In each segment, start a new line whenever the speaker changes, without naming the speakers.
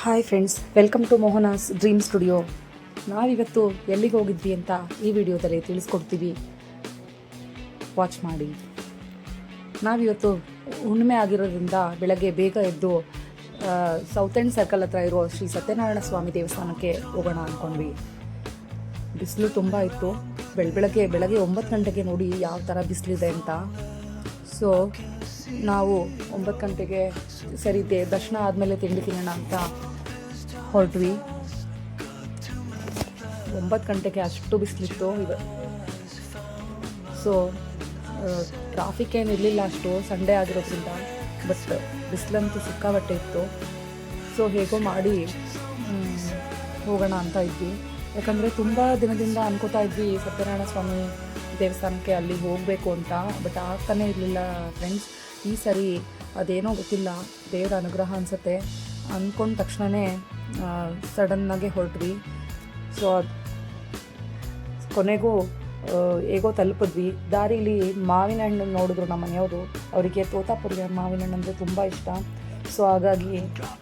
Hi friends, welcome to Mohana's dream studio. ನಾವಿವತ್ತು ಎಲ್ಲಿಗೆ ಹೋಗಿದ್ವಿ ಅಂತ ಈ ವಿಡಿಯೋದಲ್ಲಿ ತಿಳಿಸ್ಕೊಡ್ತೀವಿ, ವಾಚ್ ಮಾಡಿ. ನಾವಿವತ್ತು ಹುಣ್ಣಿಮೆ ಆಗಿರೋದ್ರಿಂದ ಬೆಳಗ್ಗೆ ಬೇಗ ಎದ್ದು ಸೌತ್ ಎಂಡ್ ಸರ್ಕಲ್ ಹತ್ರ ಇರೋ ಶ್ರೀ ಸತ್ಯನಾರಾಯಣ ಸ್ವಾಮಿ ದೇವಸ್ಥಾನಕ್ಕೆ ಹೋಗೋಣ ಅಂದ್ಕೊಂಡ್ವಿ. ಬಿಸಿಲು ತುಂಬ ಇತ್ತು. ಬೆಳಗ್ಗೆ 9 ಗಂಟೆಗೆ ನೋಡಿ ಯಾವ ಥರ ಬಿಸಿಲಿದೆ ಅಂತ. ಸೊ ನಾವು 9 ಗಂಟೆಗೆ ಸರಿ ದರ್ಶನ ಆದಮೇಲೆ ತಿಂಡಿ ತಿನ್ನೋಣ ಅಂತ ಹೊರಟ್ವಿ. 9 ಗಂಟೆಗೆ ಅಷ್ಟು ಬಿಸಿಲಿತ್ತು. ಸೊ ಟ್ರಾಫಿಕ್ ಏನು ಇರಲಿಲ್ಲ ಅಷ್ಟು, ಸಂಡೇ ಆಗಿರೋದ್ರಿಂದ. ಬಟ್ ಬಿಸಿಲಂತೂ ಸಿಕ್ಕಾಬಟ್ಟೆ ಇತ್ತು. ಸೊ ಹೇಗೋ ಮಾಡಿ ಹೋಗೋಣ ಅಂತ ಇದ್ವಿ. ಯಾಕಂದರೆ ತುಂಬ ದಿನದಿಂದ ಅನ್ಕೋತಾ ಇದ್ವಿ ಸತ್ಯನಾರಾಯಣ ಸ್ವಾಮಿ ದೇವಸ್ಥಾನಕ್ಕೆ ಅಲ್ಲಿ ಹೋಗಬೇಕು ಅಂತ. ಬಟ್ ಆಗ್ತಾನೆ ಇರಲಿಲ್ಲ ಫ್ರೆಂಡ್ಸ್. ಈ ಸರಿ ಅದೇನೋ ಗೊತ್ತಿಲ್ಲ, ದೇವರ ಅನುಗ್ರಹ ಅನಿಸುತ್ತೆ. ಅಂದ್ಕೊಂಡ ತಕ್ಷಣವೇ ಸಡನ್ನಾಗೆ ಹೊರಟ್ವಿ. ಸೊ ಕೊನೆಗೂ ಹೇಗೋ ತಲುಪಿದ್ವಿ. ದಾರಿಲಿ ಮಾವಿನ ಹಣ್ಣು ನೋಡಿದ್ರು ನಮ್ಮ ಮನೆಯವರು. ಅವರಿಗೆ ತೋತಾಪುರಿ ಮಾವಿನ ಹಣ್ಣು ಅಂದರೆ ತುಂಬ ಇಷ್ಟ. ಸೊ ಹಾಗಾಗಿ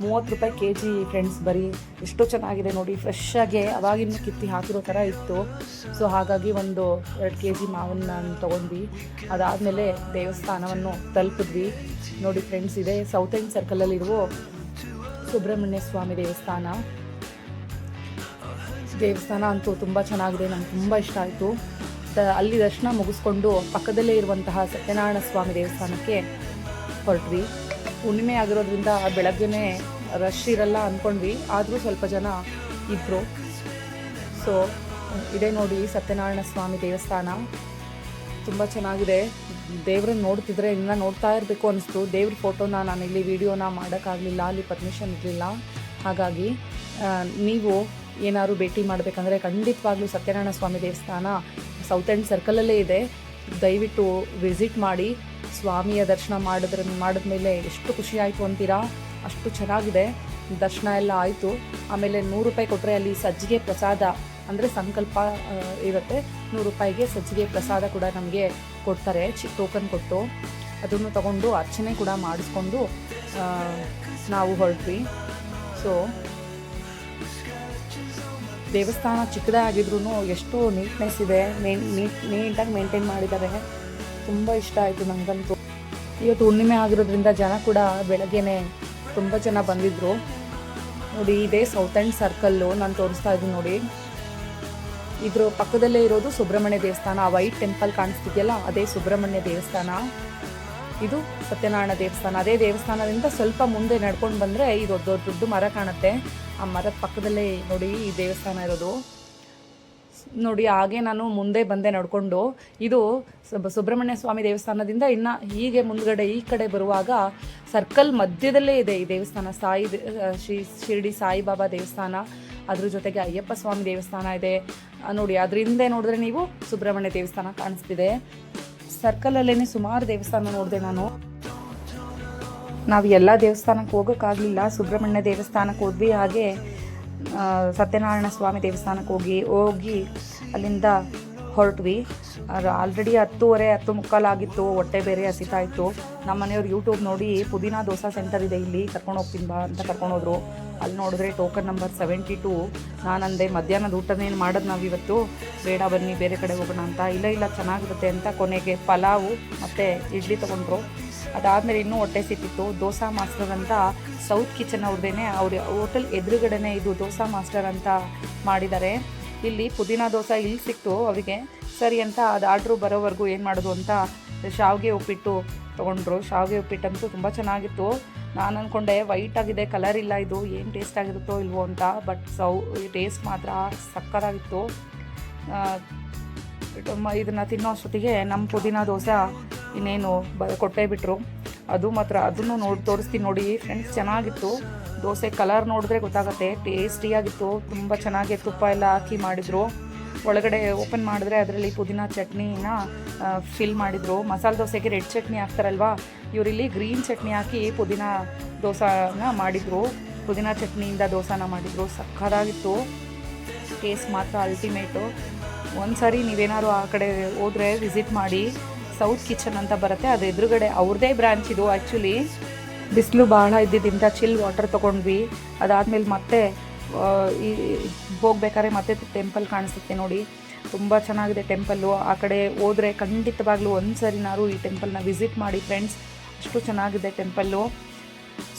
30 ರೂಪಾಯಿ kg ಫ್ರೆಂಡ್ಸ್. ಬರೀ ಎಷ್ಟು ಚೆನ್ನಾಗಿದೆ ನೋಡಿ, ಫ್ರೆಶ್ಶಾಗೆ ಅವಾಗಿನ ಕಿತ್ತಿ ಹಾಕಿರೋ ಥರ ಇತ್ತು. ಸೊ ಹಾಗಾಗಿ ಒಂದು 2 kg ಮಾವಿನ ಹಣ್ಣು ತೊಗೊಂಡ್ವಿ. ಅದಾದಮೇಲೆ ದೇವಸ್ಥಾನವನ್ನು ತಲುಪಿದ್ವಿ. ನೋಡಿ ಫ್ರೆಂಡ್ಸ್, ಇದೆ ಸೌತ್ ಎಂಡ್ ಸರ್ಕಲಲ್ಲಿರುವ ಸುಬ್ರಹ್ಮಣ್ಯ ಸ್ವಾಮಿ ದೇವಸ್ಥಾನ ಅಂತೂ ತುಂಬ ಚೆನ್ನಾಗಿದೆ. ನಂಗೆ ತುಂಬ ಇಷ್ಟ ಆಯಿತು. ಅಲ್ಲಿ ದರ್ಶನ ಮುಗಿಸ್ಕೊಂಡು ಪಕ್ಕದಲ್ಲೇ ಇರುವಂತಹ ಸತ್ಯನಾರಾಯಣ ಸ್ವಾಮಿ ದೇವಸ್ಥಾನಕ್ಕೆ ಹೊರಟ್ವಿ. ಹುಣ್ಣಿಮೆ ಆಗಿರೋದ್ರಿಂದ ಬೆಳಗ್ಗೆನೇ ರಶ್ ಇರಲ್ಲ ಅಂದ್ಕೊಂಡ್ವಿ, ಆದರೂ ಸ್ವಲ್ಪ ಜನ ಇದ್ದರು. ಸೊ ಇದೇ ನೋಡಿ ಸತ್ಯನಾರಾಯಣ ಸ್ವಾಮಿ ದೇವಸ್ಥಾನ, ತುಂಬ ಚೆನ್ನಾಗಿದೆ. ದೇವ್ರನ್ನ ನೋಡ್ತಿದ್ರೆ ಇನ್ನೂ ನೋಡ್ತಾ ಇರಬೇಕು ಅನಿಸ್ತು. ದೇವ್ರ ಫೋಟೋನ ನಾನಿಲ್ಲಿ ವಿಡಿಯೋನ ಮಾಡೋಕ್ಕಾಗಲಿಲ್ಲ, ಅಲ್ಲಿ ಪರ್ಮಿಷನ್ ಇರಲಿಲ್ಲ. ಹಾಗಾಗಿ ನೀವು ಏನಾದ್ರು ಭೇಟಿ ಮಾಡಬೇಕಂದ್ರೆ ಖಂಡಿತವಾಗ್ಲೂ ಸತ್ಯನಾರಾಯಣ ಸ್ವಾಮಿ ದೇವಸ್ಥಾನ ಸೌತ್ ಎಂಡ್ ಸರ್ಕಲಲ್ಲೇ ಇದೆ. ದಯವಿಟ್ಟು ವಿಸಿಟ್ ಮಾಡಿ. ಸ್ವಾಮಿಯ ದರ್ಶನ ಮಾಡಿದ್ಮೇಲೆ ಎಷ್ಟು ಖುಷಿ ಆಯಿತು ಅಂತೀರಾ, ಅಷ್ಟು ಚೆನ್ನಾಗಿದೆ. ದರ್ಶನ ಎಲ್ಲ ಆಯಿತು. ಆಮೇಲೆ 100 ರೂಪಾಯಿ ಕೊಟ್ಟರೆ ಅಲ್ಲಿ ಸಜ್ಜಿಗೆ ಪ್ರಸಾದ ಅಂದರೆ ಸಂಕಲ್ಪ ಇರುತ್ತೆ. 100 ರೂಪಾಯಿಗೆ ಸಜ್ಜಿಗೆ ಪ್ರಸಾದ ಕೂಡ ನಮಗೆ ಕೊಡ್ತಾರೆ, ಟೋಕನ್ ಕೊಟ್ಟು. ಅದನ್ನು ತಗೊಂಡು ಅರ್ಚನೆ ಕೂಡ ಮಾಡಿಸ್ಕೊಂಡು ನಾವು ಹೊರಟ್ವಿ. ಸೊ ದೇವಸ್ಥಾನ ಚಿಕ್ಕದಾಗಿದ್ರೂ ಎಷ್ಟು ನೀಟ್ನೆಸ್ ಇದೆ, ನೀಟಾಗಿ ಮೇಂಟೈನ್ ಮಾಡಿದ್ದಾರೆ. ತುಂಬ ಇಷ್ಟ ಆಯಿತು ನನಗಂತೂ. ಇವತ್ತು ಹುಣ್ಣಿಮೆ ಆಗಿರೋದ್ರಿಂದ ಜನ ಕೂಡ ಬೆಳಗ್ಗೆನೇ ತುಂಬ ಜನ ಬಂದಿದ್ದರು. ನೋಡಿ, ಇದೇ ಸೌತ್ ಎಂಡ್ ಸರ್ಕಲ್ಲು ನಾನು ತೋರಿಸ್ತಾ ಇದ್ದೀನಿ ನೋಡಿ. ಇದ್ರ ಪಕ್ಕದಲ್ಲೇ ಇರೋದು ಸುಬ್ರಹ್ಮಣ್ಯ ದೇವಸ್ಥಾನ. ಆ ವೈಟ್ ಟೆಂಪಲ್ ಕಾಣಿಸ್ತಿದೆಯಲ್ಲ, ಅದೇ ಸುಬ್ರಹ್ಮಣ್ಯ ದೇವಸ್ಥಾನ. ಇದು ಸತ್ಯನಾರಾಯಣ ದೇವಸ್ಥಾನ. ಅದೇ ದೇವಸ್ಥಾನದಿಂದ ಸ್ವಲ್ಪ ಮುಂದೆ ನಡ್ಕೊಂಡು ಬಂದರೆ ಇದು ದೊಡ್ಡ ಮರ ಕಾಣುತ್ತೆ. ಆ ಮರದ ಪಕ್ಕದಲ್ಲೇ ನೋಡಿ ಈ ದೇವಸ್ಥಾನ ಇರೋದು. ನೋಡಿ, ಹಾಗೆ ನಾನು ಮುಂದೆ ಬಂದೆ ನಡ್ಕೊಂಡು. ಇದು ಸುಬ್ರಹ್ಮಣ್ಯ ಸ್ವಾಮಿ ದೇವಸ್ಥಾನದಿಂದ ಇನ್ನು ಹೀಗೆ ಮುಂದ್ಗಡೆ ಈ ಕಡೆ ಬರುವಾಗ ಸರ್ಕಲ್ ಮಧ್ಯದಲ್ಲೇ ಇದೆ ಈ ದೇವಸ್ಥಾನ. ಶಿರ್ಡಿ ಸಾಯಿಬಾಬಾ ದೇವಸ್ಥಾನ, ಅದ್ರ ಜೊತೆಗೆ ಅಯ್ಯಪ್ಪ ಸ್ವಾಮಿ ದೇವಸ್ಥಾನ ಇದೆ ನೋಡಿ. ಅದ್ರ ಹಿಂದೆ ನೋಡಿದ್ರೆ ನೀವು ಸುಬ್ರಹ್ಮಣ್ಯ ದೇವಸ್ಥಾನ ಕಾಣಿಸ್ತಿದೆ. ಸರ್ಕಲಲ್ಲೇ ಸುಮಾರು ದೇವಸ್ಥಾನ ನೋಡಿದೆ ನಾನು. ನಾವು ಎಲ್ಲ ದೇವಸ್ಥಾನಕ್ಕೆ ಹೋಗೋಕ್ಕಾಗಲಿಲ್ಲ. ಸುಬ್ರಹ್ಮಣ್ಯ ದೇವಸ್ಥಾನಕ್ಕೆ ಹೋದ್ವಿ, ಹಾಗೆ ಸತ್ಯನಾರಾಯಣ ಸ್ವಾಮಿ ದೇವಸ್ಥಾನಕ್ಕೆ ಹೋಗಿ ಅಲ್ಲಿಂದ ಹೊರಟ್ವಿ. ಆಲ್ರೆಡಿ 10:30 ಆಗಿತ್ತು. ಹೊಟ್ಟೆ ಬೇರೆ ಹಸಿತಾ ಇತ್ತು. ನಮ್ಮ ಮನೆಯವ್ರು ಯೂಟ್ಯೂಬ್ ನೋಡಿ ಪುದೀನಾ ದೋಸಾ ಸೆಂಟರ್ ಇದೆ ಇಲ್ಲಿ, ಕರ್ಕೊಂಡು ಹೋಗ್ತೀನಿ ಬಾ ಅಂತ ಕರ್ಕೊಂಡೋದ್ರು. ಅಲ್ಲಿ ನೋಡಿದ್ರೆ ಟೋಕನ್ ನಂಬರ್ 72. ನಾನಂದೆ ಮಧ್ಯಾಹ್ನದ ಊಟನೇನು ಮಾಡೋದು ನಾವಿವತ್ತು, ಬೇಡ ಬನ್ನಿ ಬೇರೆ ಕಡೆ ಹೋಗೋಣ ಅಂತ. ಇಲ್ಲ ಚೆನ್ನಾಗಿರುತ್ತೆ ಅಂತ ಕೊನೆಗೆ ಪಲಾವು ಮತ್ತು ಇಡ್ಲಿ ತೊಗೊಂಡ್ರು. ಅದಾದಮೇಲೆ ಇನ್ನೂ ಹೊಟ್ಟೆ ಸಿಕ್ಕಿತ್ತು. ದೋಸಾ ಮಾಸ್ಟರ್ ಅಂತ ಸೌತ್ ಕಿಚನ್ ಅವ್ರದ್ದೇನೆ, ಅವ್ರ ಹೋಟೆಲ್ ಎದುರುಗಡೆನೇ ಇದು ದೋಸಾ ಮಾಸ್ಟರ್ ಅಂತ ಮಾಡಿದ್ದಾರೆ. ಇಲ್ಲಿ ಪುದೀನಾ ದೋಸೆ ಇಲ್ಲಿ ಸಿಕ್ತು ಅವರಿಗೆ. ಸರಿ ಅಂತ ಅದು ಆರ್ಡ್ರು ಬರೋವರೆಗೂ ಏನು ಮಾಡೋದು ಅಂತ ಶಾವಿಗೆ ಉಪ್ಪಿಟ್ಟು ತೊಗೊಂಡ್ರು. ಶಾವಿಗೆ ಉಪ್ಪಿಟ್ಟಂತೂ ತುಂಬ ಚೆನ್ನಾಗಿತ್ತು. ನಾನು ಅಂದ್ಕೊಂಡೆ ವೈಟ್ ಆಗಿದೆ, ಕಲರ್ ಇಲ್ಲ, ಇದು ಏನು ಟೇಸ್ಟ್ ಆಗಿರುತ್ತೋ ಇಲ್ವೋ ಅಂತ. ಬಟ್ ಟೇಸ್ಟ್ ಮಾತ್ರ ಸಕ್ಕತ್ತಾಗಿತ್ತು. ಇದನ್ನು ತಿನ್ನೋ ಅಷ್ಟೊತ್ತಿಗೆ ನಮ್ಮ ಪುದೀನಾ ದೋಸೆ ಇನ್ನೇನು ಕೊಟ್ಟೇ ಬಿಟ್ಟರು. ಅದನ್ನು ತೋರಿಸ್ತೀನಿ ನೋಡಿ ಫ್ರೆಂಡ್ಸ್. ಚೆನ್ನಾಗಿತ್ತು ದೋಸೆ. ಕಲರ್ ನೋಡಿದ್ರೆ ಗೊತ್ತಾಗುತ್ತೆ, ಟೇಸ್ಟಿಯಾಗಿತ್ತು. ತುಂಬ ಚೆನ್ನಾಗಿ ತುಪ್ಪ ಎಲ್ಲ ಹಾಕಿ ಮಾಡಿದರು. ಒಳಗಡೆ ಓಪನ್ ಮಾಡಿದ್ರೆ ಅದರಲ್ಲಿ ಪುದೀನಾ ಚಟ್ನಿನ ಫಿಲ್ ಮಾಡಿದರು. ಮಸಾಲೆ ದೋಸೆಗೆ ರೆಡ್ ಚಟ್ನಿ ಹಾಕ್ತಾರಲ್ವ, ಇವರಿಲ್ಲಿ ಗ್ರೀನ್ ಚಟ್ನಿ ಹಾಕಿ ಪುದೀನಾ ದೋಸೆನ ಮಾಡಿದರು. ಪುದೀನಾ ಚಟ್ನಿಯಿಂದ ದೋಸೆನ ಮಾಡಿದರು. ಸಕ್ಕತ್ತಾಗಿತ್ತು. ಟೇಸ್ಟ್ ಮಾತ್ರ ಅಲ್ಟಿಮೇಟು. ಒಂದು ಸಾರಿ ನೀವೇನಾದ್ರು ಆ ಕಡೆ ಹೋದರೆ ವಿಸಿಟ್ ಮಾಡಿ. ಸೌತ್ ಕಿಚನ್ ಅಂತ ಬರುತ್ತೆ, ಅದು ಎದುರುಗಡೆ ಅವ್ರದ್ದೇ ಬ್ರಾಂಚ್ ಇದು. ಆ್ಯಕ್ಚುಲಿ ಬಿಸಿಲು ಭಾಳ ಇದ್ದಿದ್ದರಿಂದ ಚಿಲ್ ವಾಟರ್ ತೊಗೊಂಡ್ವಿ. ಅದಾದಮೇಲೆ ಮತ್ತೆ ಈ ಹೋಗ್ಬೇಕಾದ್ರೆ ಮತ್ತೆ ಟೆಂಪಲ್ ಕಾಣಿಸುತ್ತೆ ನೋಡಿ, ತುಂಬ ಚೆನ್ನಾಗಿದೆ ಟೆಂಪಲ್ಲು. ಆ ಕಡೆ ಹೋದರೆ ಖಂಡಿತವಾಗ್ಲೂ ಒಂದು ಸರಿನಾರು ಈ ಟೆಂಪಲ್ನ ವಿಸಿಟ್ ಮಾಡಿ ಫ್ರೆಂಡ್ಸ್, ಅಷ್ಟು ಚೆನ್ನಾಗಿದೆ ಟೆಂಪಲ್ಲು.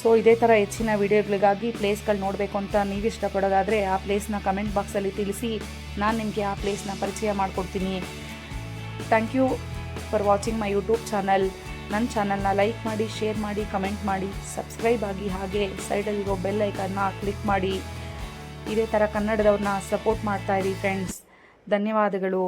ಸೊ ಇದೇ ಥರ ಹೆಚ್ಚಿನ ವೀಡಿಯೋಗಳಿಗಾಗಿ ಪ್ಲೇಸ್ಗಳು ನೋಡಬೇಕು ಅಂತ ನೀವು ಇಷ್ಟಪಡೋದಾದರೆ ಆ ಪ್ಲೇಸ್ನ ಕಮೆಂಟ್ ಬಾಕ್ಸಲ್ಲಿ ತಿಳಿಸಿ, ನಾನು ನಿಮಗೆ ಆ ಪ್ಲೇಸ್ನ ಪರಿಚಯ ಮಾಡಿಕೊಡ್ತೀನಿ. Thank you for watching my YouTube channel. ನನ್ನ ಚಾನಲ್ನ ಲೈಕ್ ಮಾಡಿ, ಶೇರ್ ಮಾಡಿ, ಕಮೆಂಟ್ ಮಾಡಿ, ಸಬ್ಸ್ಕ್ರೈಬ್ ಆಗಿ, ಹಾಗೆ ಸೈಡಲ್ಲಿರೋ ಬೆಲ್ ಐಕನ್ನ ಕ್ಲಿಕ್ ಮಾಡಿ. ಇದೇ ಥರ ಕನ್ನಡದವ್ರನ್ನ ಸಪೋರ್ಟ್ ಮಾಡ್ತಾಯಿರಿ ಫ್ರೆಂಡ್ಸ್. ಧನ್ಯವಾದಗಳು.